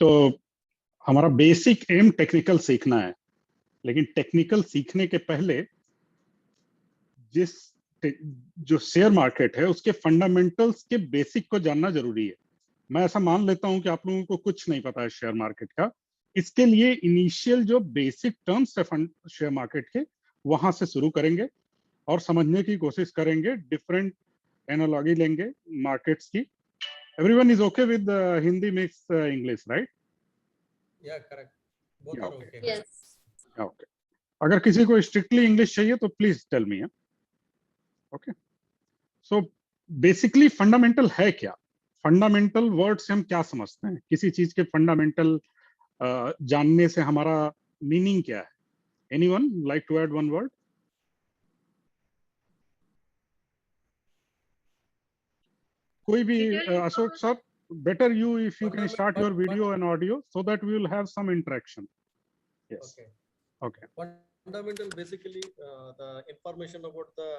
तो हमारा basic M technical सीखना है, लेकिन टेक्निकल सीखने के पहले जिस जो शेयर मार्केट है उसके फंडामेंटल्स के बेसिक को जानना जरूरी है। मैं ऐसा मान लेता हूं कि आप लोगों को कुछ नहीं पता है शेयर मार्केट का। इसके लिए इनिशियल जो बेसिक टर्म्स है फंड शेयर मार्केट के, वहां से शुरू करेंगे और समझने की कोशिश करेंगे। डिफरेंट एनालॉजी लेंगे मार्केट्स की। Everyone is okay with Hindi mix English, right? Yeah, correct. Both are okay. Yes. Okay. अगर किसी को स्ट्रिक्टली इंग्लिश चाहिए तो please tell me. Okay, so basically fundamental है क्या? फंडामेंटल वर्ड से हम क्या समझते हैं? किसी चीज के फंडामेंटल जानने से हमारा मीनिंग क्या है? Anyone like to add one word? कोई भी? Ashok sir, better you if you can start your video and audio so that we will have some interaction. Yes. Okay. Okay. Fundamental basically the information about the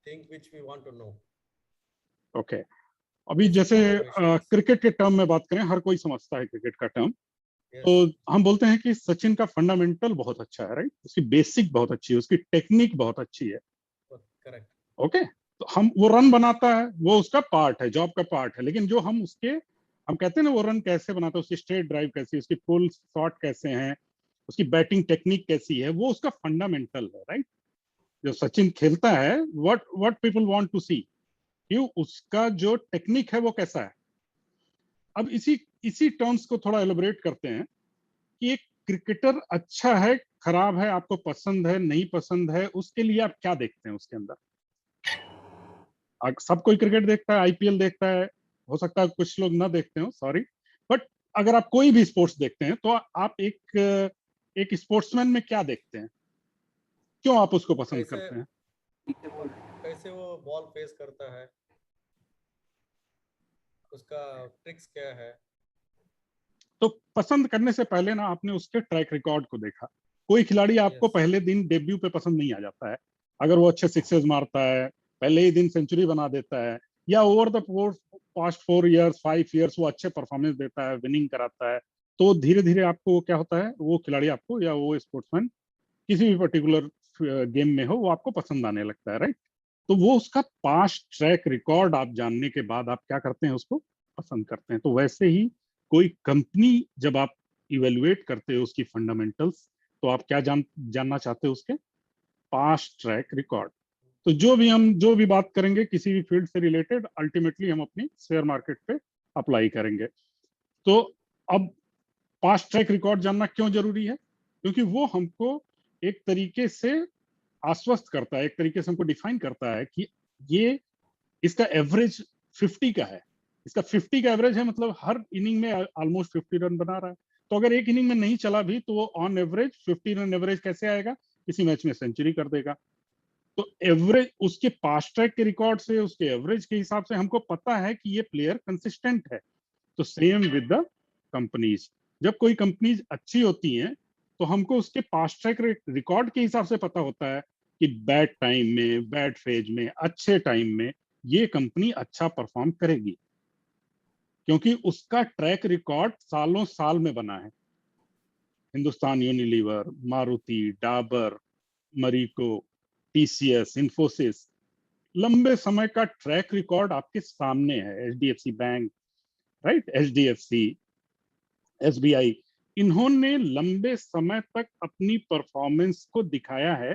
thing which we want to know. Okay. अभी जैसे cricket के term में बात करें, हर कोई समझता है cricket का टर्म। Yes. तो हम बोलते हैं कि सचिन का फंडामेंटल बहुत अच्छा है, राइट? उसकी बेसिक बहुत अच्छी है, उसकी टेक्निक बहुत अच्छी है। Correct. ओके, तो हम वो रन बनाता है, वो उसका पार्ट है, जॉब का पार्ट है। लेकिन जो हम उसके हम कहते हैं ना, वो रन कैसे बनाता है, उसकी स्ट्रेट ड्राइव कैसी है, उसकी फुल शॉट कैसे हैं, उसकी बैटिंग टेक्निक कैसी है, वो उसका फंडामेंटल है, राइट? जो सचिन खेलता है, व्हाट पीपल वांट टू सी, क्यों उसका जो टेक्निक है वो कैसा है। अब इसी टर्म्स को थोड़ा एलोबरेट करते हैं कि एक क्रिकेटर अच्छा है, खराब है, आपको पसंद है, नहीं पसंद है, उसके लिए आप क्या देखते हैं उसके अंदर? सब कोई क्रिकेट देखता है, आईपीएल देखता है, हो सकता है कुछ लोग ना देखते हो, सॉरी, बट अगर आप कोई भी स्पोर्ट्स देखते हैं तो आप एक स्पोर्ट्समैन में क्या देखते हैं? क्यों आप उसको पसंद करते हैं? कैसे वो बॉल फेस करता है, उसका ट्रिक्स क्या है। तो पसंद करने से पहले ना आपने उसके ट्रैक रिकॉर्ड को देखा। कोई खिलाड़ी आपको पहले दिन डेब्यू पे पसंद नहीं आ जाता है। अगर वो अच्छे सिक्सेस मारता है, पहले ही दिन सेंचुरी बना देता है, या over the past 4 years 5 years वो अच्छे परफॉर्मेंस देता है, विनिंग कराता है, तो धीरे धीरे आपको क्या होता है, वो खिलाड़ी आपको या वो स्पोर्ट्समैन किसी भी पर्टिकुलर गेम में हो, वो आपको पसंद आने लगता है, राइट? तो वो उसका पास्ट ट्रैक रिकॉर्ड आप जानने के बाद आप क्या करते हैं, उसको पसंद करते हैं। तो वैसे ही कोई कंपनी जब आप इवेलुएट करते हो उसकी फंडामेंटल्स, तो आप क्या जानना चाहते हो? उसके पास्ट ट्रैक रिकॉर्ड। तो जो भी बात करेंगे किसी भी फील्ड से रिलेटेड, अल्टीमेटली हम अपनी शेयर मार्केट पे अप्लाई करेंगे। तो अब पास्ट ट्रैक रिकॉर्ड जानना क्यों जरूरी है? क्योंकि वो हमको एक तरीके से आश्वस्त करता है, एक तरीके से हमको डिफाइन करता है कि ये इसका एवरेज 50 का है, इसका 50 का एवरेज है, मतलब हर इनिंग में ऑलमोस्ट 50 रन बना रहा है। तो अगर एक इनिंग में नहीं चला भी तो वो ऑन एवरेज 50 रन एवरेज कैसे आएगा? किसी मैच में सेंचुरी कर देगा। तो एवरेज उसके पास्ट ट्रैक के रिकॉर्ड से, उसके एवरेज के हिसाब से हमको पता है कि ये प्लेयर कंसिस्टेंट है। तो सेम विद द कंपनीज, जब कोई कंपनीज अच्छी होती हैं तो हमको उसके पास्ट ट्रैक रिकॉर्ड के हिसाब से पता होता है कि बैड टाइम में, बैड फेज में, अच्छे टाइम में ये कंपनी अच्छा परफॉर्म करेगी, क्योंकि उसका ट्रैक रिकॉर्ड सालों साल में बना है। हिंदुस्तान यूनिलीवर, मारुति, डाबर, मरीको, टीसीएस, इन्फोसिस, लंबे समय का ट्रैक रिकॉर्ड आपके सामने है। HDFC bank, right, HDFC, SBI, इन्होंने लंबे समय तक अपनी परफॉर्मेंस को दिखाया है।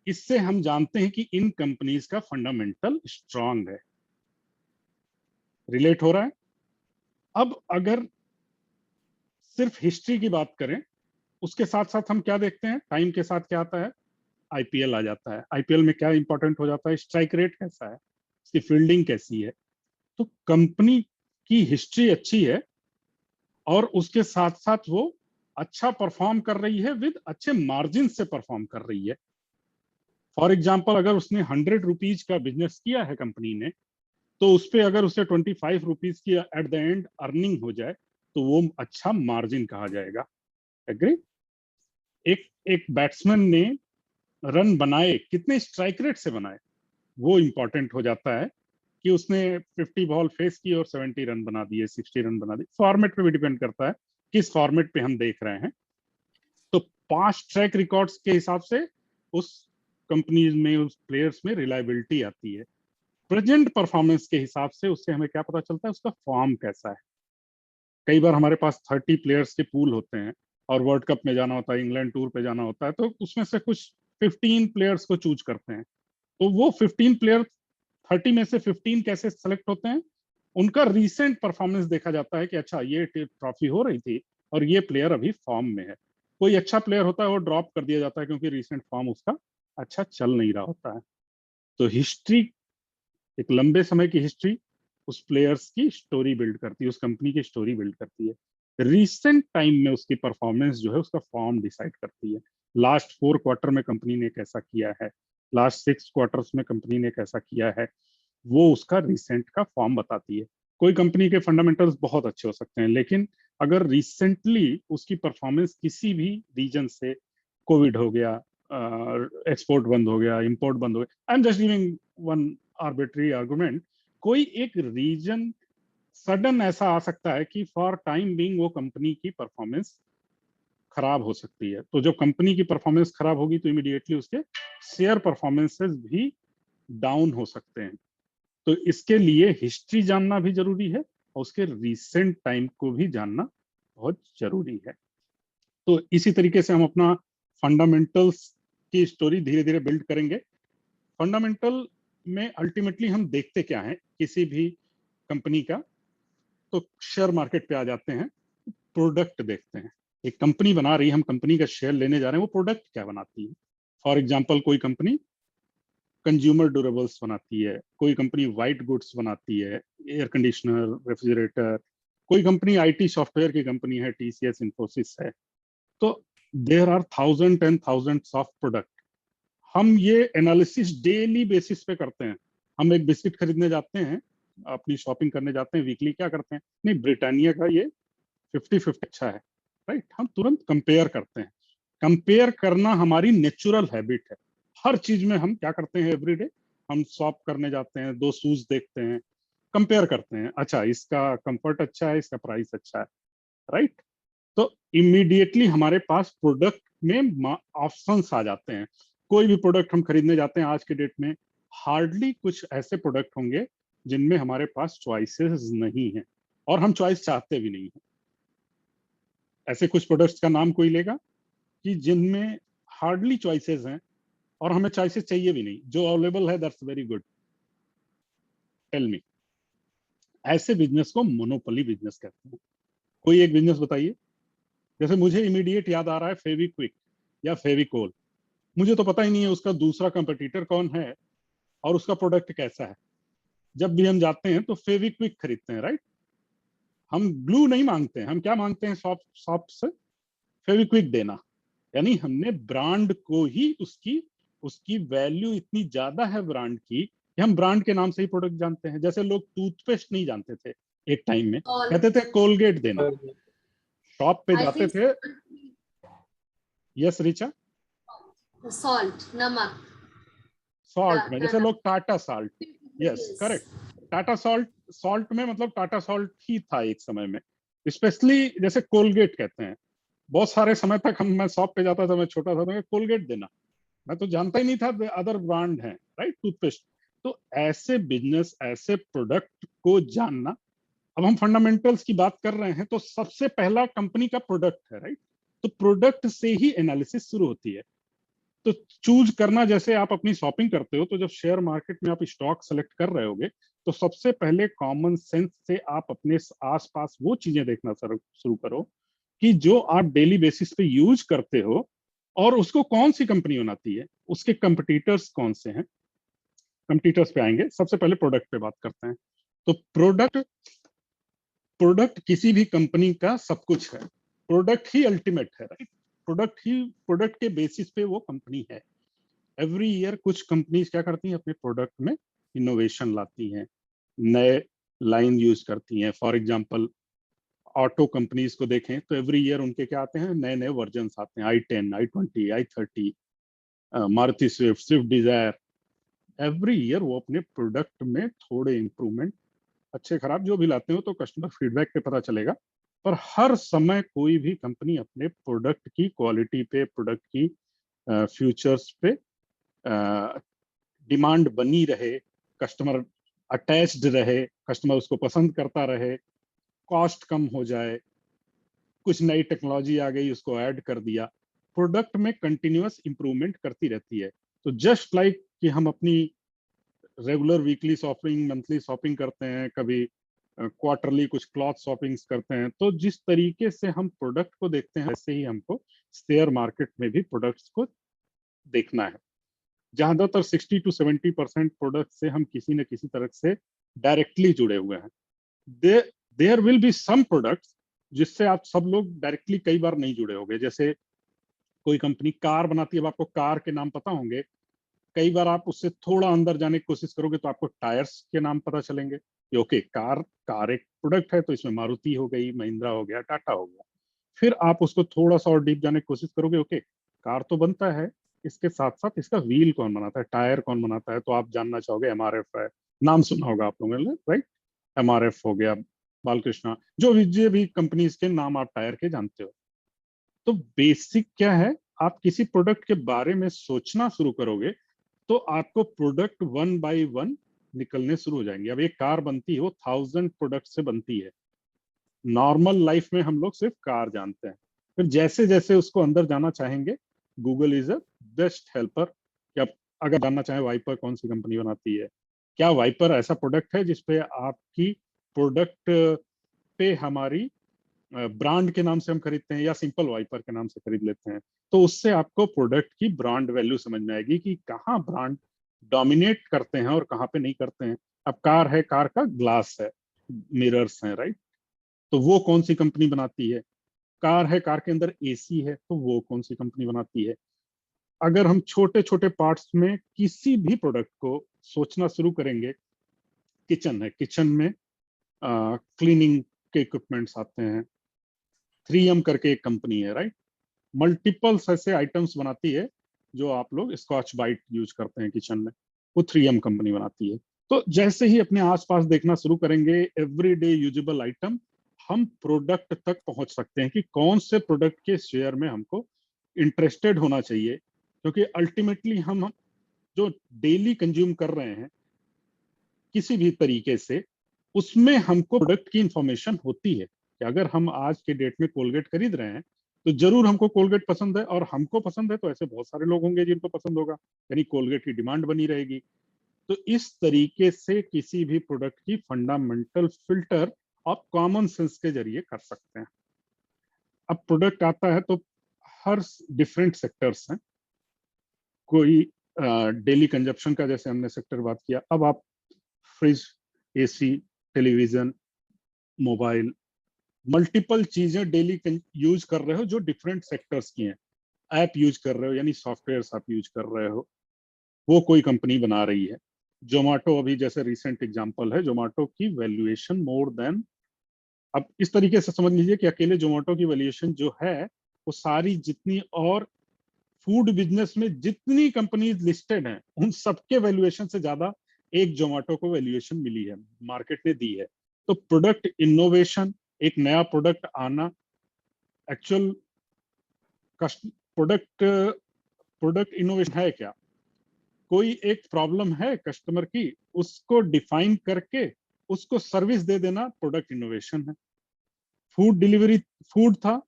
इससे हम जानते हैं कि इन कंपनीज का फंडामेंटल स्ट्रांग है। रिलेट हो रहा है? अब अगर सिर्फ हिस्ट्री की बात करें, उसके साथ साथ हम क्या देखते हैं, टाइम के साथ क्या आता है? आईपीएल आ जाता है। आईपीएल में क्या इंपॉर्टेंट हो जाता है? स्ट्राइक रेट कैसा है, उसकी फील्डिंग कैसी है। तो कंपनी की हिस्ट्री अच्छी है और उसके साथ साथ वो अच्छा परफॉर्म कर रही है, विद अच्छे मार्जिन से परफॉर्म कर रही है। फॉर एग्जाम्पल, अगर उसने 100 रुपीज का बिजनेस किया है कंपनी ने, तो उस पर अगर उसे 25 रुपीज की एट द एंड अर्निंग हो जाए तो वो अच्छा मार्जिन कहा जाएगा। एग्री? एक बैट्समैन ने रन बनाए, कितने स्ट्राइक रेट से बनाए, वो इंपॉर्टेंट हो जाता है कि उसने 50 बॉल फेस की और 70 रन बना दिए, 60 रन बना दिए। फॉर्मेट पे भी डिपेंड करता है किस फॉर्मेट पे हम देख रहे हैं। तो पास्ट ट्रैक रिकॉर्ड्स के हिसाब से उस कंपनीज में, उस प्लेयर्स में रिलायबिलिटी आती है। प्रेजेंट परफॉर्मेंस के हिसाब से उससे हमें क्या पता चलता है, उसका फॉर्म कैसा है। कई बार हमारे पास 30 प्लेयर्स के पूल होते हैं और वर्ल्ड कप में जाना होता है, इंग्लैंड टूर पे जाना होता है, तो उसमें से कुछ 15 प्लेयर्स को चूज करते हैं। तो वो 15 प्लेयर, 30 में से 15 कैसे सेलेक्ट होते हैं, उनका रीसेंट परफॉर्मेंस देखा जाता है कि अच्छा ये ट्रॉफी हो रही थी और ये प्लेयर अभी फॉर्म में है। कोई अच्छा प्लेयर होता है वो ड्रॉप कर दिया जाता है क्योंकि रीसेंट फॉर्म उसका अच्छा चल नहीं रहा होता है। तो हिस्ट्री, एक लंबे समय की हिस्ट्री उस प्लेयर्स की स्टोरी बिल्ड करती है, उस कंपनी की स्टोरी बिल्ड करती है। रिसेंट टाइम में उसकी परफॉर्मेंस जो है उसका फॉर्म डिसाइड करती है। लास्ट 4 क्वार्टर में कंपनी ने कैसा किया है, लास्ट 6 क्वार्टर्स में कंपनी ने कैसा किया है, वो उसका रिसेंट का फॉर्म बताती है। कोई कंपनी के फंडामेंटल्स बहुत अच्छे हो सकते हैं, लेकिन अगर रिसेंटली उसकी परफॉर्मेंस किसी भी रीजन से, कोविड हो गया, एक्सपोर्ट बंद हो गया, इंपोर्ट बंद हो गया, I am just giving one arbitrary argument, कोई एक रीजन सडन ऐसा आ सकता है कि फॉर टाइम बीइंग वो कंपनी की परफॉर्मेंस खराब हो सकती है। तो जब कंपनी की परफॉर्मेंस खराब होगी तो इमीडिएटली उसके शेयर परफॉर्मेंसेस भी डाउन हो सकते हैं। तो इसके लिए हिस्ट्री जानना भी जरूरी है और उसके रिसेंट टाइम को भी जानना बहुत जरूरी है। तो इसी तरीके से हम अपना फंडामेंटल्स की स्टोरी धीरे धीरे बिल्ड करेंगे। फंडामेंटल में अल्टीमेटली हम देखते क्या है किसी भी कंपनी का, तो शेयर मार्केट पे आ जाते हैं, प्रोडक्ट देखते हैं। एक कंपनी बना रही है, हम कंपनी का शेयर लेने जा रहे हैं, वो प्रोडक्ट क्या बनाती है। फॉर एग्जाम्पल कोई कंपनी कंज्यूमर ड्यूरेबल्स बनाती है, कोई कंपनी वाइट गुड्स बनाती है, एयर कंडीशनर, रेफ्रिजरेटर, कोई कंपनी आईटी सॉफ्टवेयर की कंपनी है, टीसीएस, इन्फोसिस है। तो there are thousand and thousands of product. हम ये एनालिसिस डेली बेसिस पे करते हैं। हम एक बिस्किट खरीदने जाते हैं, अपनी शॉपिंग करने जाते हैं वीकली, क्या करते हैं, नहीं ब्रिटानिया का ये 50-50 अच्छा है, राइट, हम तुरंत कंपेयर करते हैं। कंपेयर करना हमारी नेचुरल हैबिट है। हर चीज में हम क्या करते हैं, एवरीडे हम शॉप करने जाते हैं, 2 शूज देखते हैं, कंपेयर करते हैं, अच्छा इसका कंफर्ट अच्छा है, इसका प्राइस अच्छा है, राइट। तो इमीडिएटली हमारे पास प्रोडक्ट में ऑप्शंस आ जाते हैं। कोई भी प्रोडक्ट हम खरीदने जाते हैं आज के डेट में, हार्डली कुछ ऐसे प्रोडक्ट होंगे जिनमें हमारे पास चॉइसेस नहीं है और हम चॉइस चाहते भी नहीं है। ऐसे कुछ प्रोडक्ट्स का नाम कोई लेगा कि जिनमें हार्डली चॉइसेस हैं और हमें चॉइसेस चाहिए भी नहीं, जो अवेलेबल है that's very good, tell me. ऐसे बिजनेस को मोनोपोली बिजनेस कहते हैं। कोई एक बिजनेस बताइए। जैसे मुझे इमीडिएट याद आ रहा है फेविक्विक या फेविकोल। मुझे तो पता ही नहीं है उसका दूसरा कंपटीटर कौन है और उसका प्रोडक्ट कैसा है। जब भी हम जाते हैं तो फेविक्विक खरीदते हैं, राइट। हम ग्लू नहीं मांगते हैं, हम क्या मांगते हैं शॉप शॉप से, फेविक्विक देना। यानी हमने ब्रांड को ही, उसकी उसकी वैल्यू इतनी ज्यादा है ब्रांड की कि हम ब्रांड के नाम से ही प्रोडक्ट जानते हैं। जैसे लोग टूथपेस्ट नहीं जानते थे एक टाइम में, Salt. कहते थे कोलगेट देना, शॉप पे I जाते think थे। Yes Richa. salt, namak. Salt में जैसे Nana. लोग Tata salt, yes Yes. Correct, Tata salt, salt में मतलब टाटा सॉल्ट ही था एक समय में। स्पेशली जैसे कोलगेट कहते हैं, बहुत सारे समय तक हम, मैं शॉप पे जाता था, मैं छोटा था तो कोलगेट देना, मैं तो जानता ही नहीं था अदर ब्रांड है, राइट, टूथपेस्ट। तो ऐसे बिजनेस, ऐसे प्रोडक्ट को जानना। अब हम फंडामेंटल्स की बात कर रहे हैं तो सबसे पहला कंपनी का प्रोडक्ट है, राइट। तो प्रोडक्ट से ही एनालिसिस शुरू होती है। तो चूज करना, जैसे आप अपनी शॉपिंग करते हो तो जब शेयर मार्केट में आप स्टॉक सेलेक्ट कर रहे होगे तो सबसे पहले कॉमन सेंस से आप अपने आसपास वो चीजें देखना शुरू करो कि जो आप डेली बेसिस पे यूज करते हो और उसको कौन सी कंपनी बनाती है, उसके कंपटीटर्स कौन से हैं। कंपटीटर्स पे आएंगे, सबसे पहले प्रोडक्ट पे बात करते हैं। तो प्रोडक्ट, प्रोडक्ट किसी भी कंपनी का सब कुछ है। प्रोडक्ट ही अल्टीमेट है, राइट। प्रोडक्ट ही, प्रोडक्ट के बेसिस पे वो कंपनी है। एवरी ईयर कुछ कंपनीज क्या करती हैं, अपने प्रोडक्ट में इनोवेशन लाती हैं, नए लाइन यूज करती हैं। फॉर एग्जांपल ऑटो कंपनीज को देखें तो एवरी ईयर उनके क्या आते हैं, नए नए वर्जन आते हैं, i10, i20, i30, Maruti Swift, Swift Dzire, every year वो अपने प्रोडक्ट में थोड़े इंप्रूवमेंट अच्छे खराब जो भी लाते हो तो कस्टमर फीडबैक पे पता चलेगा, पर हर समय कोई भी कंपनी अपने प्रोडक्ट की क्वालिटी पे, प्रोडक्ट की फ्यूचर्स पे डिमांड बनी रहे, कस्टमर अटैच्ड रहे, कस्टमर उसको पसंद करता रहे, कॉस्ट कम हो जाए, कुछ नई टेक्नोलॉजी आ गई उसको ऐड कर दिया, प्रोडक्ट में कंटिन्यूअस इंप्रूवमेंट करती रहती है। तो जस्ट लाइक कि हम अपनी regular weekly shopping, monthly shopping करते हैं, कभी क्वार्टरली कुछ क्लॉथ शॉपिंग्स करते हैं, तो जिस तरीके से हम प्रोडक्ट को देखते हैं वैसे ही हमको शेयर मार्केट में भी प्रोडक्ट्स को देखना है। ज्यादातर 60 to 70% प्रोडक्ट से हम किसी न किसी तरह से डायरेक्टली जुड़े हुए हैं। There will be some products जिससे आप सब लोग डायरेक्टली कई बार नहीं जुड़े होंगे। जैसे कोई कंपनी कार बनाती है, अब आपको कार के नाम पता होंगे, कई बार आप उससे थोड़ा अंदर जाने की कोशिश करोगे तो आपको टायर्स के नाम पता चलेंगे कि ओके कार कार एक प्रोडक्ट है, तो इसमें मारुति हो गई, महिंद्रा हो गया, टाटा हो गया। फिर आप उसको थोड़ा सा और डीप जाने की कोशिश करोगे, ओके कार तो बनता है, इसके साथ साथ इसका व्हील कौन बनाता है, टायर कौन बनाता है, तो आप जानना चाहोगे एमआरएफ है, नाम सुना होगा आप लोगों ने, राइट? एमआरएफ हो गया, बालकृष्णा, जो भी कंपनीज के नाम आप टायर के जानते हो। तो बेसिक क्या है, आप किसी प्रोडक्ट के बारे में सोचना शुरू करोगे तो आपको प्रोडक्ट वन बाय वन निकलने शुरू हो जाएंगे। अब एक कार बनती है वो 1000 प्रोडक्ट से बनती है। नॉर्मल लाइफ में हम लोग सिर्फ कार जानते हैं, फिर जैसे जैसे उसको अंदर जाना चाहेंगे, Google is a best helper. कि आप अगर जानना चाहें वाइपर कौन सी कंपनी बनाती है, क्या वाइपर ऐसा प्रोडक्ट है जिसपे आपकी प्रोडक्ट पे हमारी ब्रांड के नाम से हम खरीदते हैं या सिंपल वाइपर के नाम से खरीद लेते हैं, तो उससे आपको प्रोडक्ट की ब्रांड वैल्यू समझ में आएगी कि कहाँ ब्रांड डोमिनेट करते हैं और कहाँ पे नहीं करते हैं। अब कार है, कार का ग्लास है, मिरर्स हैं, राइट? तो वो कौन सी कंपनी बनाती है? कार है, कार के अंदर एसी है, तो वो कौन सी कंपनी बनाती है? अगर हम छोटे छोटे पार्ट्स में किसी भी प्रोडक्ट को सोचना शुरू करेंगे, किचन है, किचन में क्लीनिंग के इक्विपमेंट्स आते हैं, 3M करके एक कंपनी है, राइट? मल्टीपल्स ऐसे आइटम्स बनाती है जो आप लोग स्कॉच बाइट यूज करते हैं किचन में, वो 3M कंपनी बनाती है। तो जैसे ही अपने आसपास देखना शुरू करेंगे एवरीडे यूजेबल आइटम, हम प्रोडक्ट तक पहुंच सकते हैं कि कौन से प्रोडक्ट के शेयर में हमको इंटरेस्टेड होना चाहिए, क्योंकि अल्टीमेटली हम जो डेली कंज्यूम कर रहे हैं किसी भी तरीके से, उसमें हमको प्रोडक्ट की इंफॉर्मेशन होती है कि अगर हम आज के डेट में कोलगेट खरीद रहे हैं तो जरूर हमको कोलगेट पसंद है, और हमको पसंद है तो ऐसे बहुत सारे लोग होंगे जिनको पसंद होगा, यानी कोलगेट की डिमांड बनी रहेगी। तो इस तरीके से किसी भी प्रोडक्ट की फंडामेंटल फिल्टर आप कॉमन सेंस के जरिए कर सकते हैं। अब प्रोडक्ट आता है तो हर डिफरेंट सेक्टर्स हैं। कोई डेली कंजप्शन का, जैसे हमने सेक्टर बात किया, अब आप fridge, AC, television, mobile, multiple चीजें डेली यूज कर रहे हो जो डिफरेंट सेक्टर्स की हैं। ऐप यूज कर रहे हो, यानी सॉफ्टवेयर आप यूज कर रहे हो, वो कोई कंपनी बना रही है। जोमेटो अभी जैसे रिसेंट एग्जांपल है, जोमेटो की वैल्यूएशन मोर देन, अब इस तरीके से समझ लीजिए कि अकेले जोमेटो की वैल्यूएशन जो है वो सारी जितनी और फूड बिजनेस में जितनी कंपनीज लिस्टेड हैं उन सबके वैल्यूएशन से ज्यादा एक जोमेटो को वैल्यूएशन मिली है, मार्केट ने दी है। तो प्रोडक्ट इनोवेशन, एक नया प्रोडक्ट आना, एक्चुअल प्रोडक्ट प्रोडक्ट इनोवेशन है क्या? कोई एक प्रॉब्लम है कस्टमर की, उसको डिफाइन करके उसको सर्विस दे देना प्रोडक्ट इनोवेशन है। फूड डिलीवरी, फूड था,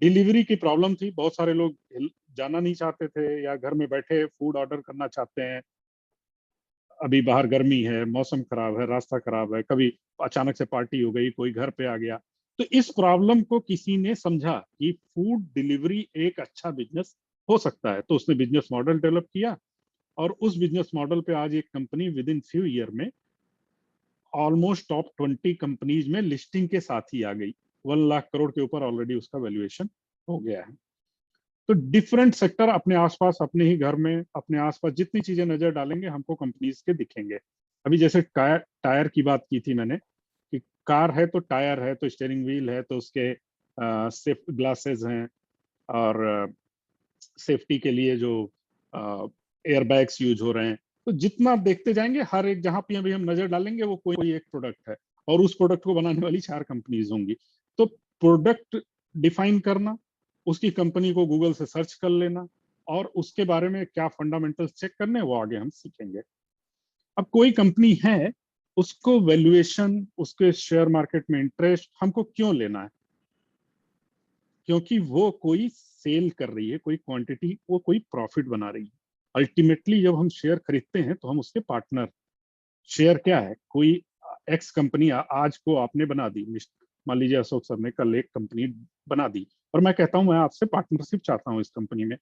डिलीवरी की प्रॉब्लम थी, बहुत सारे लोग जाना नहीं चाहते थे या घर में बैठे फूड ऑर्डर करना चाहते हैं। अभी बाहर गर्मी है, मौसम खराब है, रास्ता खराब है, कभी अचानक से पार्टी हो गई, कोई घर पे आ गया, तो इस प्रॉब्लम को किसी ने समझा कि फूड डिलीवरी एक अच्छा बिजनेस हो सकता है, तो उसने बिजनेस मॉडल डेवलप किया, और उस बिजनेस मॉडल पे आज एक company with in few year में ऑलमोस्ट टॉप 20 कंपनीज में लिस्टिंग के साथ ही आ गई। 1 लाख करोड़ के ऊपर ऑलरेडी उसका वैल्यूएशन हो गया है। तो डिफरेंट सेक्टर अपने आसपास, अपने ही घर में, अपने आसपास जितनी चीजें नजर डालेंगे हमको कंपनीज के दिखेंगे। अभी जैसे टायर की बात की थी मैंने, कि कार है तो टायर है, तो स्टीयरिंग व्हील है तो उसके सेफ ग्लासेस हैं, और सेफ्टी के लिए जो एयरबैग्स यूज हो रहे हैं, तो जितना देखते जाएंगे, हर एक जहां पे भी हम नजर डालेंगे वो कोई एक प्रोडक्ट है, और उस प्रोडक्ट को बनाने वाली 4 कंपनीज होंगी। तो प्रोडक्ट डिफाइन करना, उसकी कंपनी को गूगल से सर्च कर लेना, और उसके बारे में क्या फंडामेंटल्स चेक करने, वो आगे हम सीखेंगे। अब कोई कंपनी है, उसको वैल्यूएशन, उसके शेयर मार्केट में इंटरेस्ट हमको क्यों लेना है? क्योंकि वो कोई सेल कर रही है, कोई क्वांटिटी, वो कोई प्रॉफिट बना रही है। अल्टीमेटली जब हम शेयर खरीदते हैं तो हम उसके पार्टनर। शेयर क्या है? कोई एक्स कंपनी आज को आपने बना दी, मान लीजिए अशोक सर ने कल एक कंपनी बना दी, और मैं कहता हूं मैं आपसे पार्टनरशिप चाहता हूं इस कंपनी में।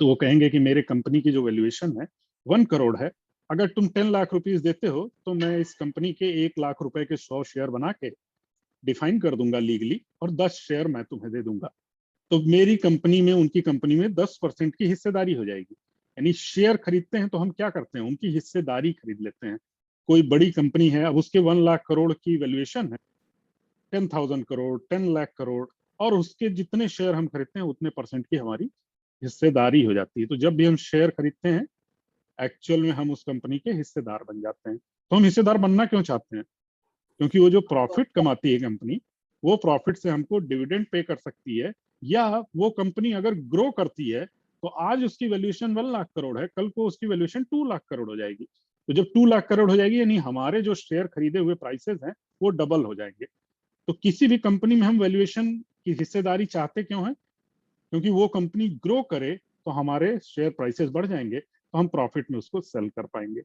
तो वो कहेंगे कि मेरे कंपनी की जो वैल्यूएशन है 1 करोड़ है, अगर तुम 10 लाख रुपीस देते हो तो मैं इस कंपनी के 1 लाख रुपए के 100 शेयर बना के डिफाइन कर दूंगा लीगली, और 10 शेयर मैं तुम्हें दे दूंगा। तो मेरी कंपनी में, उनकी कंपनी में 10% की हिस्सेदारी हो जाएगी। यानी शेयर खरीदते हैं तो हम क्या करते हैं? उनकी हिस्सेदारी खरीद लेते हैं। कोई बड़ी कंपनी है, अब उसके 1 लाख करोड़ की वैल्यूएशन है, 10,000 करोड़, 10 लाख करोड़, और उसके जितने शेयर हम खरीदते हैं उतने परसेंट की हमारी हिस्सेदारी हो जाती है। तो जब भी हम शेयर खरीदते हैं, एक्चुअल में हम उस कंपनी के हिस्सेदार बन जाते हैं। तो हम हिस्सेदार बनना क्यों चाहते हैं? क्योंकि वो जो प्रॉफिट कमाती है कंपनी, वो प्रॉफिट से हमको डिविडेंड पे कर सकती है, या वो कंपनी अगर ग्रो करती है तो आज उसकी वैल्यूएशन 1 लाख करोड़ है, कल को उसकी वैल्यूएशन 2 लाख करोड़ हो जाएगी। तो जब 2 लाख करोड़ हो जाएगी, यानी हमारे जो शेयर खरीदे हुए प्राइसेस हैं वो डबल हो जाएंगे। तो किसी भी कंपनी में हम वैल्यूएशन की हिस्सेदारी चाहते क्यों है? क्योंकि वो कंपनी ग्रो करे तो हमारे शेयर प्राइसेस बढ़ जाएंगे, तो हम प्रॉफिट में उसको सेल कर पाएंगे।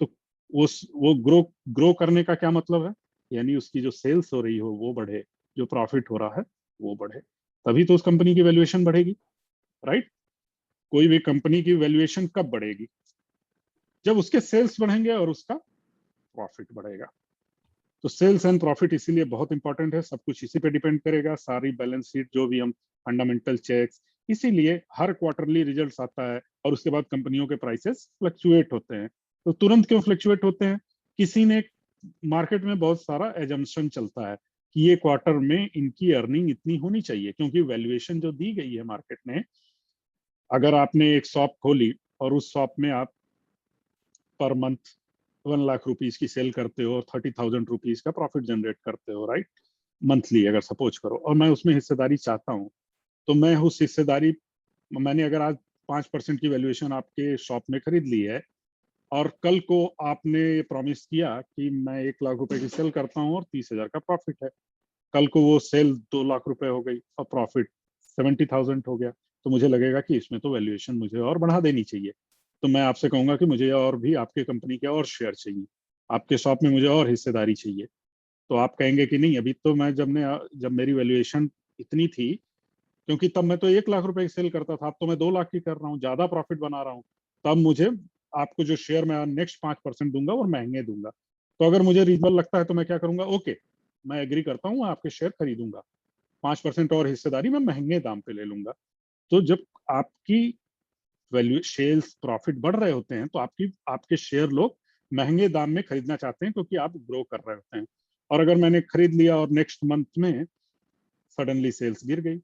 तो वो ग्रो ग्रो करने का क्या मतलब है? यानी उसकी जो सेल्स हो रही हो वो बढ़े, जो प्रॉफिट हो रहा है वो बढ़े, तभी तो उस कंपनी की वैल्यूएशन बढ़ेगी, राइट? कोई भी कंपनी की वैल्यूएशन कब बढ़ेगी? जब उसके सेल्स बढ़ेंगे और उसका प्रॉफिट बढ़ेगा। तो सेल्स एंड प्रॉफिट इसीलिए बहुत इंपॉर्टेंट है, सब कुछ इसी पे डिपेंड करेगा, सारी बैलेंस शीट, जो भी हम फंडामेंटल चेक्स। इसीलिए हर क्वार्टरली रिजल्ट्स आता है, और उसके बाद कंपनियों के प्राइसेस फ्लक्चुएट होते हैं। तो तुरंत क्यों फ्लक्चुएट होते हैं? किसी ने, मार्केट में बहुत सारा एजम्पशन चलता है कि ये क्वार्टर में इनकी अर्निंग इतनी होनी चाहिए, क्योंकि वैल्यूएशन जो दी गई है मार्केट ने, अगर आपने एक शॉप खोली और उस शॉप में आप पर मंथ 1 लाख रुपीस की सेल करते हो और 30,000 रुपीस का प्रॉफिट जनरेट करते हो, राइट? मंथली अगर सपोज करो, और मैं उसमें हिस्सेदारी चाहता हूँ, तो मैं उस हिस्सेदारी, मैंने अगर आज 5% की वैल्यूएशन आपके शॉप में खरीद ली है, और कल को आपने ये प्रॉमिस किया कि मैं 1 लाख रुपए की सेल करता हूँ और 30,000 का प्रॉफिट है, कल को वो सेल 2 लाख रुपए हो गई और प्रॉफिट 70,000 हो गया, तो मुझे लगेगा कि इसमें तो वैल्यूएशन मुझे और बढ़ा देनी चाहिए। तो मैं आपसे कहूंगा कि मुझे और भी आपके कंपनी के और शेयर चाहिए, आपके शॉप में मुझे और हिस्सेदारी चाहिए। तो आप कहेंगे कि नहीं, अभी तो मैं जब मेरी वैल्यूएशन इतनी थी, क्योंकि तब मैं तो 1 लाख रुपए की सेल करता था, अब तो मैं 2 लाख की कर रहा हूँ, ज्यादा प्रॉफिट बना रहा हूँ, तब मुझे आपको जो शेयर मैं नेक्स्ट 5% दूंगा और महंगे दूंगा। तो अगर मुझे रीजनेबल लगता है तो मैं क्या करूंगा? ओके, मैं एग्री करता हूँ, आपके शेयर खरीदूंगा, 5% और हिस्सेदारी मैं महंगे दाम पे ले लूंगा। तो जब आपकी वैल्यू सेल्स प्रॉफिट बढ़ रहे होते हैं, तो आपके शेयर लोग महंगे दाम में खरीदना चाहते हैं, क्योंकि आप ग्रो कर रहे होते हैं। और अगर मैंने खरीद लिया और नेक्स्ट मंथ में सडनली सेल्स गिर गई,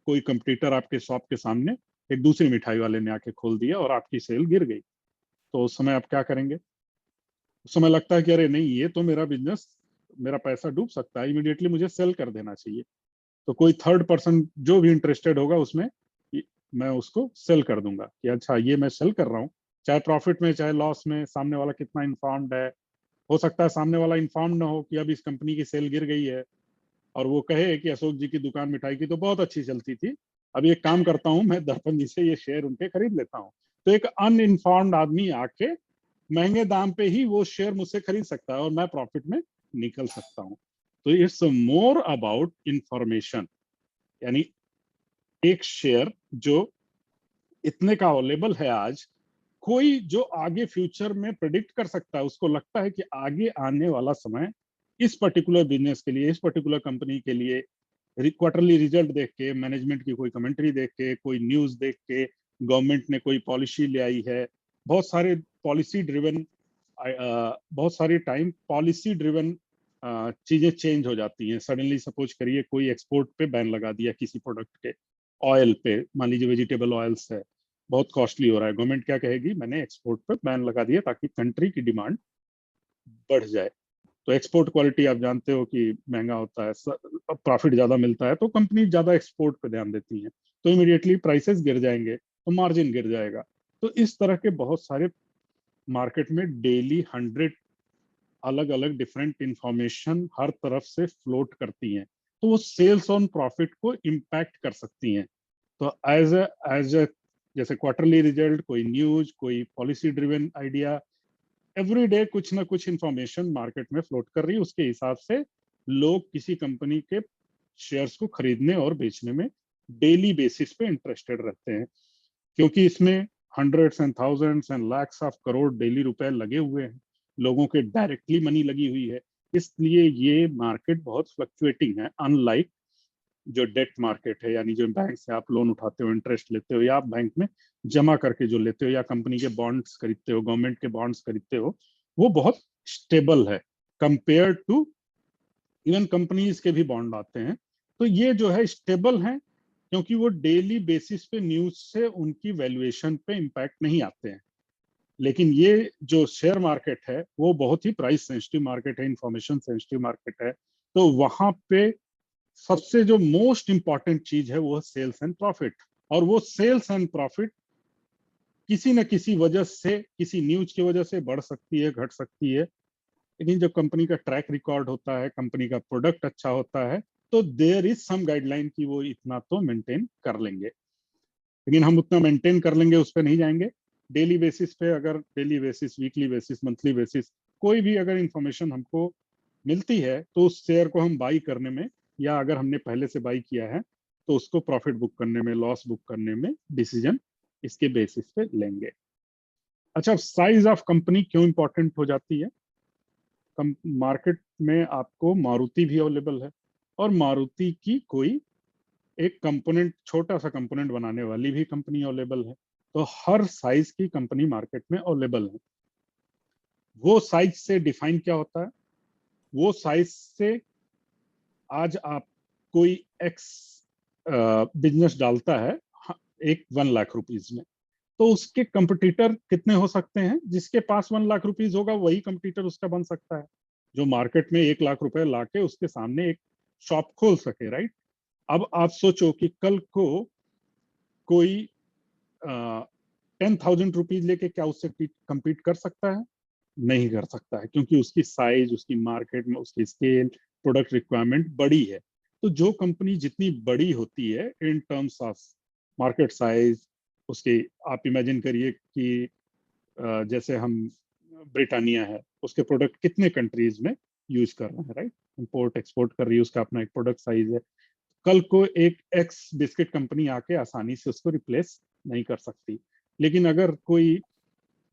कोई कंपटीटर आपके शॉप के सामने एक दूसरी मिठाई वाले ने आके खोल दिया और आपकी सेल गिर गई, तो उस समय आप क्या करेंगे? उस समय लगता है कि अरे नहीं, ये तो मेरा बिजनेस, मेरा पैसा डूब सकता है, इमीडिएटली मुझे सेल कर देना चाहिए। तो कोई थर्ड पर्सन जो भी इंटरेस्टेड होगा उसमें, मैं उसको सेल कर दूंगा कि अच्छा ये मैं सेल कर रहा हूँ, चाहे प्रॉफिट में चाहे लॉस में, सामने वाला कितना इन्फॉर्म्ड है। हो सकता है सामने वाला इन्फॉर्म ना हो कि अब इस कंपनी की सेल गिर गई है, और वो कहे कि अशोक जी की दुकान मिठाई की तो बहुत अच्छी चलती थी, अब एक काम करता हूँ, मैं दर्पण जी से ये शेयर उनके खरीद लेता हूँ। तो एक अनइन्फॉर्म्ड आदमी आके महंगे दाम पे ही वो शेयर मुझसे खरीद सकता है और मैं प्रॉफिट में निकल सकता हूँ। तो इट्स मोर अबाउट इंफॉर्मेशन। यानी एक शेयर जो इतने का अवेलेबल है आज, कोई जो आगे फ्यूचर में प्रेडिक्ट कर सकता है, उसको लगता है कि आगे आने वाला समय इस पर्टिकुलर बिजनेस के लिए, इस पर्टिकुलर कंपनी के लिए, क्वार्टरली रिजल्ट देख के, मैनेजमेंट की कोई कमेंट्री देख के, कोई न्यूज देख के, गवर्नमेंट ने कोई पॉलिसी ले आई है, बहुत सारे पॉलिसी ड्रिवन, बहुत सारी टाइम पॉलिसी ड्रिवन चीजें चेंज हो जाती हैं। सडनली सपोज करिए कोई एक्सपोर्ट पे बैन लगा दिया किसी प्रोडक्ट के, ऑयल पे, मान लीजिए वेजिटेबल ऑयल्स है, बहुत कॉस्टली हो रहा है। गवर्नमेंट क्या कहेगी, मैंने एक्सपोर्ट पे बैन लगा दिया ताकि कंट्री की डिमांड बढ़ जाए। तो एक्सपोर्ट क्वालिटी आप जानते हो कि महंगा होता है, प्रॉफिट ज्यादा मिलता है, तो कंपनी ज्यादा एक्सपोर्ट पे ध्यान देती है, तो इमीडिएटली प्राइसेस गिर जाएंगे, तो मार्जिन गिर जाएगा। तो इस तरह के बहुत सारे मार्केट में डेली 100 अलग अलग डिफरेंट इंफॉर्मेशन हर तरफ से फ्लोट करती हैं, तो वो सेल्स ऑन प्रॉफिट को इम्पैक्ट कर सकती हैं। तो एज ए जैसे क्वार्टरली रिजल्ट, कोई न्यूज, कोई policy driven idea, every day कुछ ना कुछ इंफॉर्मेशन मार्केट में फ्लोट कर रही है, उसके हिसाब से लोग किसी कंपनी के शेयर्स को खरीदने और बेचने में डेली बेसिस पे इंटरेस्टेड रहते हैं, क्योंकि इसमें hundreds and thousands and lakhs of crore daily रुपए लगे हुए हैं, लोगों के डायरेक्टली मनी लगी हुई है। इसलिए ये मार्केट बहुत फ्लक्चुएटिंग है, अनलाइक जो डेट मार्केट है, यानी जो बैंक से आप लोन उठाते हो, इंटरेस्ट लेते हो, या आप बैंक में जमा करके जो लेते हो, या कंपनी के बॉन्ड्स खरीदते हो, गवर्नमेंट के बॉन्ड्स खरीदते हो, वो बहुत स्टेबल है कंपेयर टू इवन कंपनीज के भी बॉन्ड आते हैं। तो ये जो है स्टेबल है, क्योंकि वो डेली बेसिस पे न्यूज से उनकी वैल्यूएशन पे इम्पैक्ट नहीं आते हैं। लेकिन ये जो शेयर मार्केट है वो बहुत ही प्राइस सेंसिटिव मार्केट है, इंफॉर्मेशन सेंसिटिव मार्केट है, तो वहां पे सबसे जो मोस्ट इंपॉर्टेंट चीज है वो सेल्स एंड प्रॉफिट। और वो सेल्स एंड प्रॉफिट किसी न किसी वजह से, किसी न्यूज की वजह से बढ़ सकती है, घट सकती है, लेकिन जब कंपनी का ट्रैक रिकॉर्ड होता है, कंपनी का प्रोडक्ट अच्छा होता है, तो देयर इज सम गाइडलाइन कि वो इतना तो मेंटेन कर लेंगे। लेकिन हम उतना मेंटेन कर लेंगे उस पर नहीं जाएंगे। डेली बेसिस पे, अगर daily basis, weekly basis, monthly basis, कोई भी अगर इंफॉर्मेशन हमको मिलती है, तो उस शेयर को हम बाई करने में, या अगर हमने पहले से बाई किया है तो उसको प्रॉफिट बुक करने में, लॉस बुक करने में डिसीजन इसके बेसिस पे लेंगे। अच्छा, साइज ऑफ कंपनी क्यों इंपॉर्टेंट हो जाती है? मार्केट में आपको मारुति भी अवेलेबल है, और मारुति की कोई एक कंपोनेंट, छोटा सा कंपोनेंट बनाने वाली भी कंपनी अवेलेबल है। तो हर साइज की कंपनी मार्केट में अवेलेबल है। वो साइज से डिफाइन क्या होता है? वो साइज से आज आप कोई एक्स बिजनेस डालता है एक 1 लाख रुपीज में, तो उसके कंपटीटर कितने हो सकते हैं? जिसके पास 1 लाख रुपीज होगा वही कंपटीटर उसका बन सकता है, जो मार्केट में 1 लाख रुपए लाके उसके सामने एक शॉप खोल सके, राइट? अब आप सोचो कि कल को कोई 10,000 रुपीज लेके क्या उससे compete कर सकता है? नहीं कर सकता है, क्योंकि उसकी साइज, उसकी मार्केट में उसकी स्केल, प्रोडक्ट रिक्वायरमेंट बड़ी है। तो जो कंपनी जितनी बड़ी होती है in terms of market size, उसके, आप इमेजिन करिए कि जैसे हम, ब्रिटानिया है, उसके प्रोडक्ट कितने कंट्रीज में यूज कर रहे हैं, राइट? इंपोर्ट एक्सपोर्ट कर रही है, उसका अपना एक प्रोडक्ट साइज है। कल को एक एक्स बिस्किट कंपनी आके आसानी से उसको रिप्लेस नहीं कर सकती। लेकिन अगर कोई,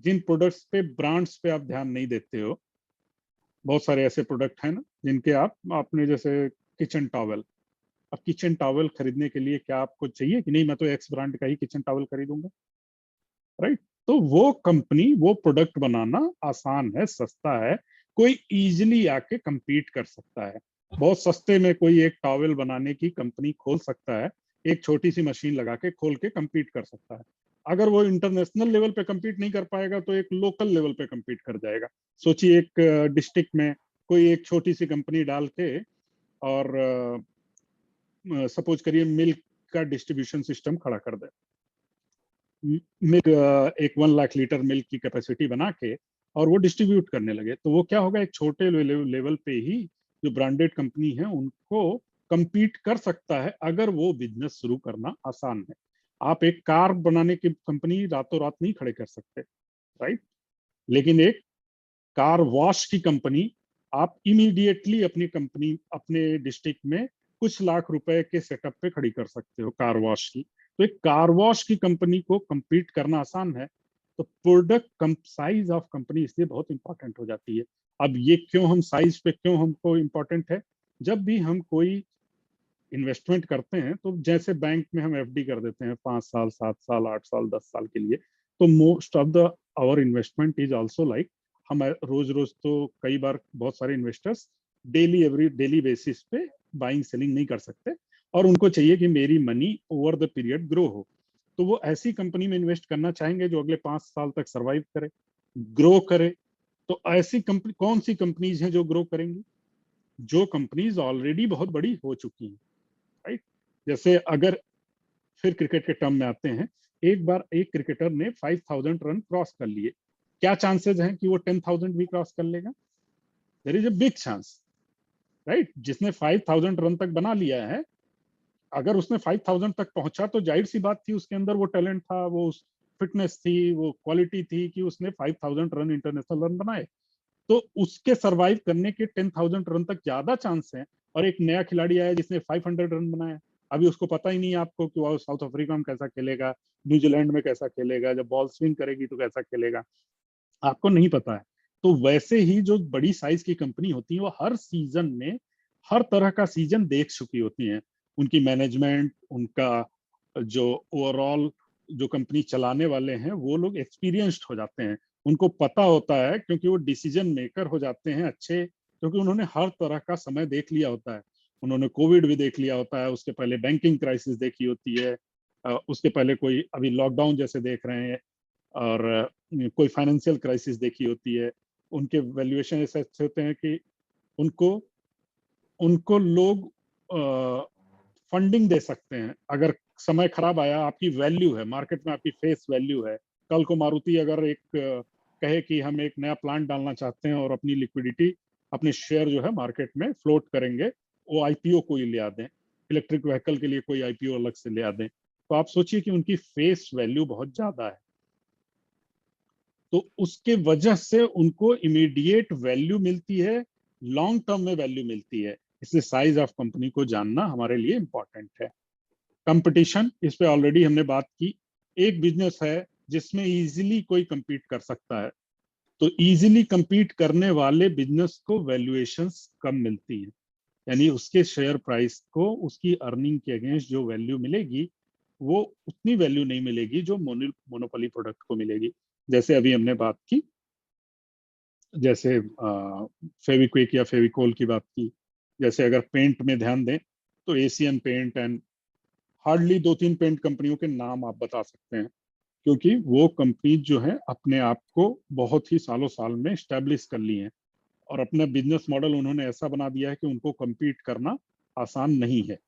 जिन प्रोडक्ट्स पे, ब्रांड्स पे आप ध्यान नहीं देते हो, बहुत सारे ऐसे प्रोडक्ट हैं ना जिनके आपने जैसे किचन टॉवल, अब किचन टॉवल खरीदने के लिए क्या आपको चाहिए कि नहीं मैं तो एक्स ब्रांड का ही किचन टॉवल खरीदूंगा, राइट? तो वो कंपनी, वो प्रोडक्ट बनाना आसान है, सस्ता है, कोई इजिली आके compete कर सकता है। बहुत सस्ते में कोई एक टॉवल बनाने की कंपनी खोल सकता है, एक छोटी सी मशीन लगा के खोल के compete कर सकता है। अगर वो इंटरनेशनल लेवल पे compete नहीं कर पाएगा तो एक लोकल लेवल पे compete कर जाएगा। सोचिए एक डिस्ट्रिक्ट में कोई एक छोटी सी कंपनी डाल के, और सपोज करिए मिल्क का डिस्ट्रीब्यूशन सिस्टम खड़ा कर दे, मिल्क, एक 1 लाख लीटर मिल्क की कैपेसिटी बना के, और वो डिस्ट्रीब्यूट करने लगे, तो वो क्या होगा, एक छोटे लेवल पे ही जो ब्रांडेड कंपनी है उनको compete कर सकता है, अगर वो बिजनेस शुरू करना आसान है। आप एक कार बनाने की कंपनी रातों रात नहीं खड़े कर सकते, राइट? लेकिन एक कार वॉश की कंपनी आप इमीडिएटली अपनी कंपनी, अपने डिस्ट्रिक्ट में कुछ लाख रुपए के सेटअप पे खड़ी कर सकते हो, कार वॉश की। तो एक कार वॉश की कंपनी को compete करना आसान है। तो प्रोडक्ट साइज ऑफ कंपनी इसलिए बहुत इंपॉर्टेंट हो जाती है। अब ये क्यों, हम साइज पे क्यों हमको इंपॉर्टेंट है? जब भी हम कोई इन्वेस्टमेंट करते हैं, तो जैसे बैंक में हम एफडी कर देते हैं 5 साल, 7 साल, 8 साल, 10 साल के लिए, तो most of the our investment is also like, हम रोज रोज तो कई बार बहुत सारे इन्वेस्टर्स डेली बेसिस पे बाइंग सेलिंग नहीं कर सकते, और उनको चाहिए कि मेरी money over the period grow हो। तो वो ऐसी कंपनी में इन्वेस्ट करना चाहेंगे जो अगले 5 साल तक सरवाइव करे, ग्रो करे। तो ऐसी कंपनी, कौन सी कंपनीज हैं जो ग्रो करेंगी? जो कंपनीज ऑलरेडी बहुत बड़ी हो चुकी हैं, राइट? जैसे अगर फिर क्रिकेट के टर्म में आते हैं, एक बार एक क्रिकेटर ने 5000 रन क्रॉस कर लिए, क्या चांसेस हैं कि वो 10,000 भी क्रॉस कर लेगा? There is a big chance, right? जिसने 5000 रन तक बना लिया है, अगर उसने 5000 तक पहुंचा तो जाहिर सी बात थी उसके अंदर वो टैलेंट था, वो फिटनेस थी, वो क्वालिटी थी कि उसने 5000 रन इंटरनेशनल रन बनाए। तो उसके सरवाइव करने के 10,000 रन तक ज्यादा चांस है। और एक नया खिलाड़ी आया जिसने 500 रन बनाया, अभी उसको पता ही नहीं है आपको कि वो साउथ अफ्रीका में कैसा खेलेगा, न्यूजीलैंड में कैसा खेलेगा, जब बॉल स्विंग करेगी तो कैसा खेलेगा, आपको नहीं पता है। तो वैसे ही जो बड़ी साइज की कंपनी होती है वो हर सीजन में हर तरह का सीजन देख चुकी होती हैं। उनकी मैनेजमेंट, उनका जो ओवरऑल जो कंपनी चलाने वाले हैं वो लोग एक्सपीरियंस्ड हो जाते हैं, उनको पता होता है, क्योंकि वो डिसीजन मेकर हो जाते हैं अच्छे, क्योंकि उन्होंने हर तरह का समय देख लिया होता है। उन्होंने कोविड भी देख लिया होता है, उसके पहले बैंकिंग क्राइसिस देखी होती है, उसके पहले कोई अभी लॉकडाउन जैसे देख रहे हैं, और कोई फाइनेंशियल क्राइसिस देखी होती है। उनके वैल्यूएशन ऐसे अच्छे होते हैं कि उनको उनको लोग फंडिंग दे सकते हैं। अगर समय खराब आया, आपकी वैल्यू है मार्केट में, आपकी फेस वैल्यू है। कल को मारुति अगर एक कहे कि हम एक नया प्लांट डालना चाहते हैं और अपनी लिक्विडिटी, अपने शेयर जो है मार्केट में फ्लोट करेंगे, वो आईपीओ कोई ले आ दें, इलेक्ट्रिक व्हीकल के लिए कोई आईपीओ अलग से ले आ दें, तो आप सोचिए कि उनकी फेस वैल्यू बहुत ज्यादा है। तो उसके वजह से उनको इमीडिएट वैल्यू मिलती है, लॉन्ग टर्म में वैल्यू मिलती है। इसलिए साइज ऑफ कंपनी को जानना हमारे लिए इंपॉर्टेंट है। कंपटीशन, इस पे ऑलरेडी हमने बात की। एक बिजनेस है जिसमें इजीली कोई compete कर सकता है, तो इजीली compete करने वाले बिजनेस को वैल्यूएशंस कम मिलती है, यानी उसके शेयर प्राइस को उसकी अर्निंग के अगेंस्ट जो वैल्यू मिलेगी वो उतनी वैल्यू नहीं मिलेगी जो मोनोपोली प्रोडक्ट को मिलेगी। जैसे अभी हमने बात की, जैसे फेविक्विक या फेविकोल की बात की। जैसे अगर पेंट में ध्यान दें तो Asian paint and hardly 2-3 paint कंपनियों के नाम आप बता सकते हैं, क्योंकि वो कंपनी जो है अपने आप को बहुत ही सालों साल में स्टैब्लिश कर ली है और अपना बिजनेस मॉडल उन्होंने ऐसा बना दिया है कि उनको compete करना आसान नहीं है।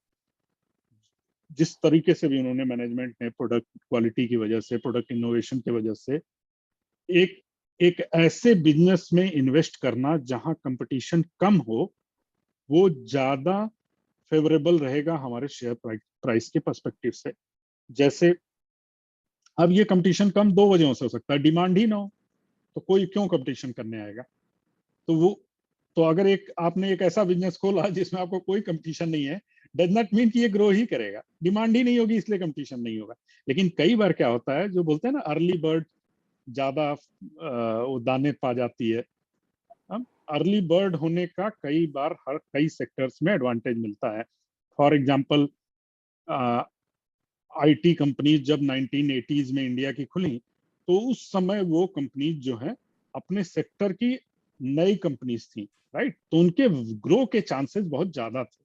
जिस तरीके से भी उन्होंने मैनेजमेंट ने प्रोडक्ट क्वालिटी की वजह से, प्रोडक्ट इनोवेशन की वजह से, एक एक ऐसे बिजनेस में इन्वेस्ट करना जहां कंपटीशन कम हो, वो ज्यादा फेवरेबल रहेगा हमारे शेयर प्राइस के पर्सपेक्टिव से। जैसे अब ये कंपटीशन कम दो वजहों से हो सकता है, डिमांड ही ना हो तो कोई क्यों कंपटीशन करने आएगा। तो वो, तो अगर एक आपने एक ऐसा बिजनेस खोला जिसमें आपको कोई कंपटीशन नहीं है, डज नॉट मीन कि ये ग्रो ही करेगा। डिमांड ही नहीं होगी इसलिए कंपटीशन नहीं होगा। लेकिन कई बार क्या होता है, जो बोलते हैं ना अर्ली बर्ड ज्यादा वो दाने पा जाती है। अब अर्ली बर्ड होने का कई बार हर कई सेक्टर्स में एडवांटेज मिलता है। फॉर एग्जांपल आईटी कंपनीज जब 1980s में इंडिया की खुली, तो उस समय वो कंपनीज जो है अपने सेक्टर की नई कंपनीज थी, राइट? तो उनके ग्रो के चांसेस बहुत ज्यादा थे।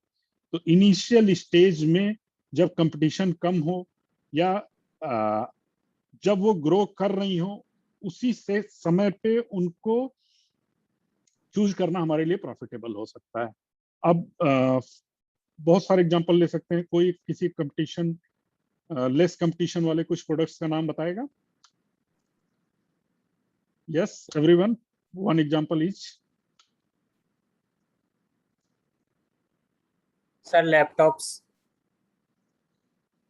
तो इनिशियल स्टेज में जब कंपटीशन कम हो या जब वो ग्रो कर रही हो, उसी से समय पे उनको चूज करना हमारे लिए प्रॉफिटेबल हो सकता है। अब बहुत सारे एग्जांपल ले सकते हैं। कोई किसी कंपटीशन लेस कंपटीशन वाले कुछ प्रोडक्ट्स का नाम बताएगा? Yes everyone, one example etch. Sir laptops.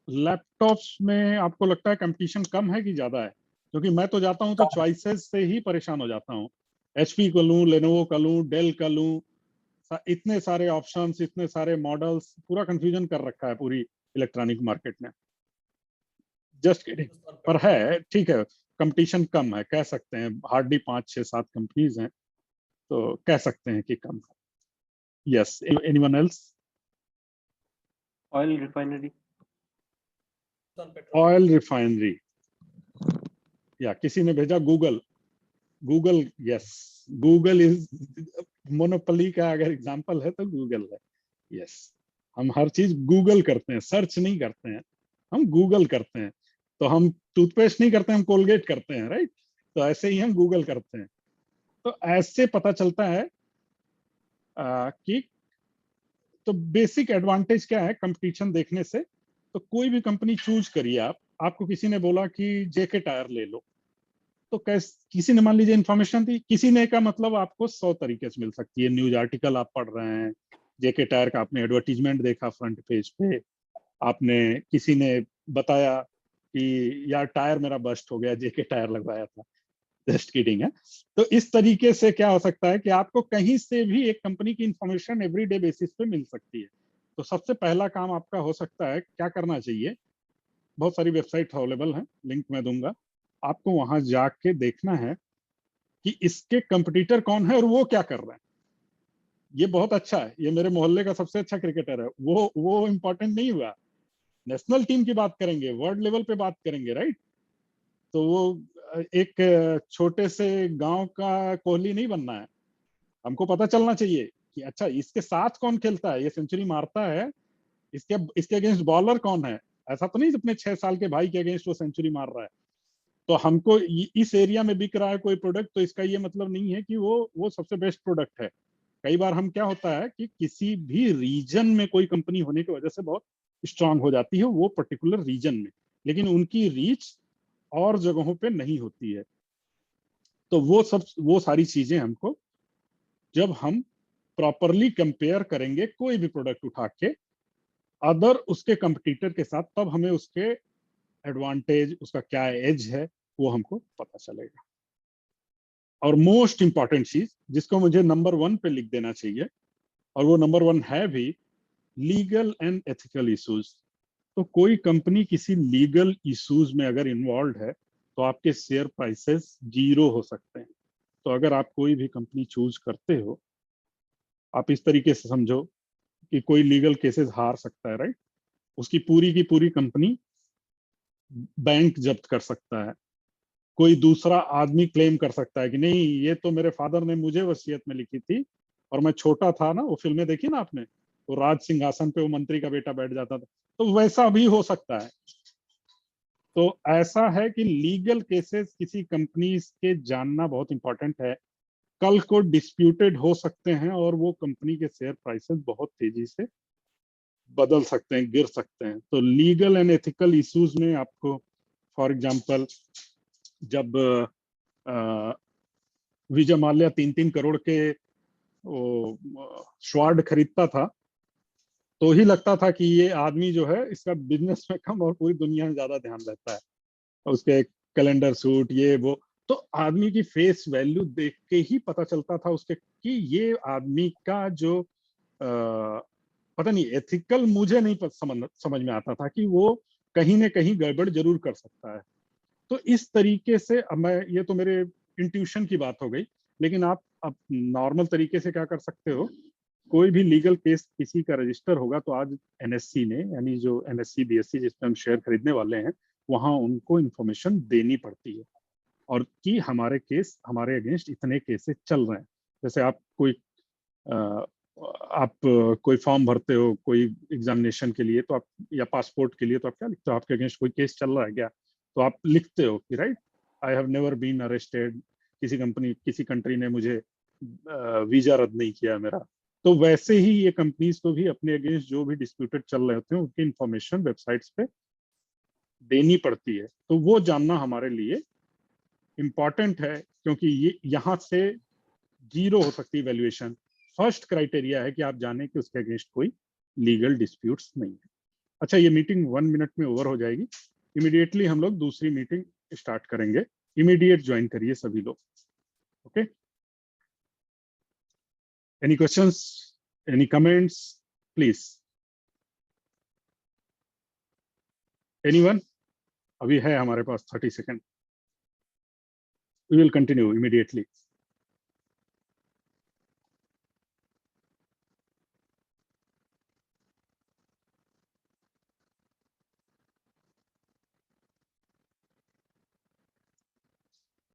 Laptops में आपको लगता है कंपटीशन कम है कि ज्यादा है? क्योंकि मैं तो जाता हूं तो चॉइसेस से ही परेशान हो जाता हूं। एचपी को लूं, लेनोवो का लूं, डेल का लूं, इतने सारे ऑप्शंस, इतने सारे मॉडल्स, पूरा कंफ्यूजन कर रखा है पूरी इलेक्ट्रॉनिक मार्केट में। जस्ट किडिंग, पर है ठीक है, कंपटीशन कम है कह सकते हैं। हार्डली 5-6-7 कंपनीज हैं, तो कह सकते हैं कि कम है। Yes, anyone else? Oil refinery. Oil refinery, या किसी ने भेजा Google. Google, yes, Google is monopoly का अगर एग्जांपल है तो गूगल है। यस, हम हर चीज गूगल करते हैं, सर्च नहीं करते हैं, हम गूगल करते हैं। तो हम टूथपेस्ट नहीं करते, हम कोलगेट करते हैं, राइट? तो ऐसे ही हम गूगल करते हैं। तो ऐसे पता चलता है कि तो बेसिक एडवांटेज क्या है कंपटीशन देखने से। तो कोई भी कंपनी चूज करिए आप, आपको किसी ने बोला कि जेके टायर ले लो, तो किसी ने मान लीजिए इन्फॉर्मेशन दी, किसी ने का मतलब आपको 100 तरीके से मिल सकती है। न्यूज आर्टिकल आप पढ़ रहे हैं, जेके टायर का आपने एडवर्टीजमेंट देखा फ्रंट पेज पे, आपने किसी ने बताया कि यार टायर मेरा बस्ट हो गया, जेके टायर लगवाया था, जस्ट किडिंग है। तो इस तरीके से क्या हो सकता है कि आपको कहीं से भी एक कंपनी की इंफॉर्मेशन एवरीडे बेसिस पे मिल सकती है। तो सबसे पहला काम आपका हो सकता है, क्या करना चाहिए, बहुत सारी वेबसाइट अवेलेबल हैं, लिंक मैं दूंगा, आपको वहां जाके देखना है कि इसके कंपटीटर कौन है और वो क्या कर रहे हैं। ये बहुत अच्छा है, ये मेरे मोहल्ले का सबसे अच्छा क्रिकेटर है, वो इंपॉर्टेंट नहीं हुआ। नेशनल टीम की बात करेंगे, वर्ल्ड लेवल पे बात करेंगे, राइट? तो वो एक छोटे से गांव का कोहली नहीं बनना है। हमको पता चलना चाहिए कि अच्छा इसके साथ कौन खेलता है, ये सेंचुरी मारता है, इसके इसके अगेंस्ट बॉलर कौन है। ऐसा तो नहीं अपने 6 साल के भाई के अगेंस्ट वो सेंचुरी मार रहा है। तो हमको इस एरिया में बिक रहा है कोई प्रोडक्ट, तो इसका ये मतलब नहीं है कि वो सबसे बेस्ट प्रोडक्ट है। कई बार हम क्या होता है कि किसी भी रीजन में कोई कंपनी होने की वजह से बहुत स्ट्रांग हो जाती है वो पर्टिकुलर रीजन में, लेकिन उनकी रीच और जगहों पे नहीं होती है। तो वो सारी चीजें हमको, जब हम प्रॉपरली कंपेयर करेंगे कोई भी प्रोडक्ट उठा के अदर उसके कंपटीटर के साथ, तब हमें उसके एडवांटेज, उसका क्या एज है, वो हमको पता चलेगा। और मोस्ट इंपॉर्टेंट चीज जिसको मुझे नंबर 1 पे लिख देना चाहिए, और वो नंबर 1 है भी, लीगल एंड एथिकल इश्यूज। तो कोई कंपनी किसी लीगल इश्यूज में अगर इन्वॉल्व है तो आपके शेयर प्राइसेस 0 हो सकते हैं। तो अगर आप कोई भी कंपनी चूज करते हो, आप इस तरीके से समझो कि कोई लीगल केसेस हार सकता है, राइट? उसकी की पूरी कंपनी बैंक जब्त कर सकता है। कोई दूसरा आदमी क्लेम कर सकता है कि नहीं, ये तो मेरे फादर ने मुझे वसीयत में लिखी थी और मैं छोटा था ना, वो फिल्में देखी ना आपने, तो राज सिंहासन पे वो मंत्री का बेटा बैठ जाता था, तो वैसा भी हो सकता है। तो ऐसा है कि लीगल केसेस किसी कंपनी के जानना बहुत इंपॉर्टेंट है। कल को डिस्प्यूटेड हो सकते हैं और वो कंपनी के शेयर प्राइसेस बहुत तेजी से बदल सकते हैं, गिर सकते हैं। तो लीगल एंड एथिकल इश्यूज में आपको, फॉर एग्जांपल, जब विजय माल्या 3-3 करोड़ के स्वार्ड खरीदता था, तो ही लगता था कि ये आदमी जो है इसका बिजनेस में कम और पूरी दुनिया में ज्यादा ध्यान रहता है, उसके कैलेंडर सूट ये वो। तो आदमी की फेस वैल्यू देख के ही पता चलता था उसके कि ये आदमी का जो पता नहीं एथिकल, मुझे नहीं समझ में आता था कि वो कहीं ना कहीं गड़बड़ जरूर कर सकता है। तो इस तरीके से, अब मैं, ये तो मेरे इंट्यूशन की बात हो गई, लेकिन आप अब नॉर्मल तरीके से क्या कर सकते हो, कोई भी लीगल केस किसी का रजिस्टर होगा तो आज एनएससी ने, यानी जो एनएससी बीएससी जिसमें हम शेयर खरीदने वाले हैं, वहां उनको इंफॉर्मेशन देनी पड़ती है और कि हमारे केस, हमारे अगेंस्ट इतने केसेस चल रहे हैं। जैसे आप कोई कोई फॉर्म भरते हो कोई एग्जामिनेशन के लिए, तो आप, या पासपोर्ट के लिए, तो आप क्या लिखते हो, आपके अगेंस्ट कोई केस चल रहा है क्या, तो आप लिखते हो कि right, I have never been arrested, किसी कंट्री ने मुझे वीजा रद्द नहीं किया मेरा। तो वैसे ही ये कंपनीज को भी अपने अगेंस्ट जो भी डिस्प्यूटेड चल रहे होते हैं उनकी इंफॉर्मेशन वेबसाइट्स पे देनी पड़ती है। तो वो जानना हमारे लिए इम्पॉर्टेंट है, क्योंकि ये यहाँ से 0 हो सकती है वैल्यूएशन। फर्स्ट क्राइटेरिया है कि आप जाने कि उसके अगेंस्ट कोई लीगल डिस्प्यूट्स नहीं है। अच्छा, ये मीटिंग 1 मिनट में ओवर हो जाएगी, इमीडिएटली हम लोग दूसरी मीटिंग स्टार्ट करेंगे। इमीडिएट ज्वाइन करिए सभी लोग, okay? Any questions, any comments, please, anyone? अभी है हमारे पास 30 second, we will continue immediately.